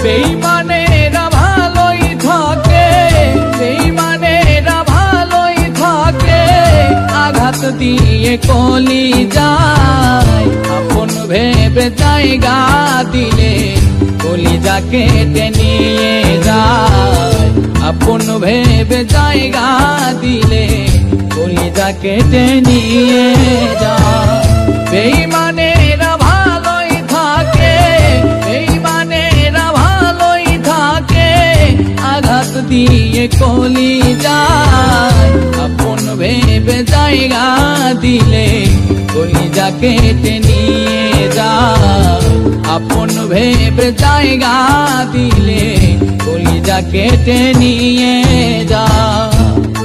বেঈমানেরা ভালোই থাকে, বেঈমানেরা ভালোই থাকে, আঘাত দিয়ে কলি যায়, আপন ভেবে জায়গা দিলে কলিজা কেটে নিয়ে যায়, আপন ভেবে জায়গা দিলে কলিজা কেটে নিয়ে যায়। বেঈমানেরা ভালোই থাকে, বেঈমানেরা ভালোই থাকে, আঘাত দিয়ে কলি যায়, আপন ভেবে জায়গা দিলে কলিজা কেটে নিয়ে যায়, আপন ভেবে জায়গা দিলে কলিজা কেটে নিয়ে যায়।